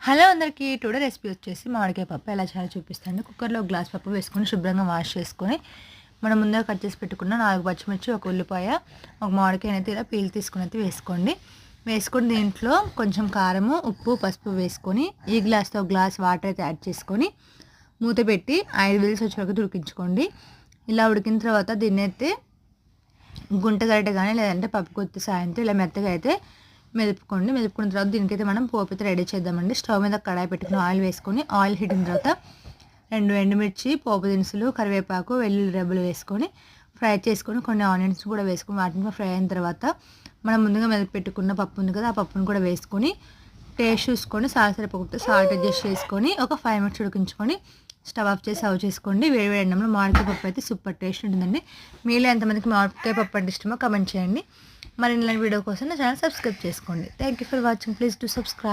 Hello అందరికీ. Today recipe వచ్చేసి మామిడికాయ పప్పు ఎలా చేయాలో చూపిస్తాను. కుక్కర్లో ఒక గ్లాస్ పప్పు వేసుకొని శుభ్రంగా వాష్ చేసుకొని మనం ముందుగా కట్ చేసి పెట్టుకున్న 4 పచ్చిమిర్చి, ఒక ఉల్లిపాయ, ఒక మామిడికాయ అయితే ఇలా పీల్ తీసుకుని అయితే వేసుకొని దీంట్లో కొంచెం కారము, ఉప్పు, పసుపు వేసుకొని ఈ గ్లాస్తో ఒక గ్లాస్ వాటర్ అయితే యాడ్ చేసుకొని మూత పెట్టి 5 విజిల్స్ వచ్చే వరకు ఉడికించుకోండి. ఇలా ఉడికిన తర్వాత దీన్ని అయితే గుంట గరిటె కానీ లేదంటే పప్పు కొత్త సాయంతో ఇలా మెత్తగా అయితే మెదుపుకున్న తర్వాత దీనికైతే మనం పోపు అయితే రెడీ చేద్దామండి. స్టవ్ మీద కడాయి పెట్టుకుని ఆయిల్ వేసుకొని ఆయిల్ హీట్ అయిన తర్వాత 2 ఎండుమిర్చి, పోపు దినుసులు, కరివేపాకు, వెల్లుల్లి రెబ్బలు వేసుకొని ఫ్రై చేసుకొని కొన్ని ఆనియన్స్ కూడా వేసుకొని వాటిని ఫ్రై అయిన తర్వాత మనం ముందుగా మెదపు పెట్టుకున్న పప్పు ఉంది కదా, ఆ పప్పును కూడా వేసుకొని టేస్ట్ చూసుకొని సరిపోతే సాల్ట్ అడ్జస్ట్ చేసుకొని ఒక 5 మినిట్స్ ఉడికించుకొని స్టవ్ ఆఫ్ చేసి సర్వ్ చేసుకోండి. వేడి అన్నంలో మామిడికాయ పప్పు అయితే సూపర్ టేస్ట్ ఉంటుందండి. మీలో ఎంతమందికి మామిడికాయ పప్పు అంటే ఇష్టమో కమెంట్ చేయండి. మరిన్ని వీడియో కోసం నా ఛానల్ సబ్స్క్రైబ్ చేసుకోండి. Thank you for watching. Please to subscribe.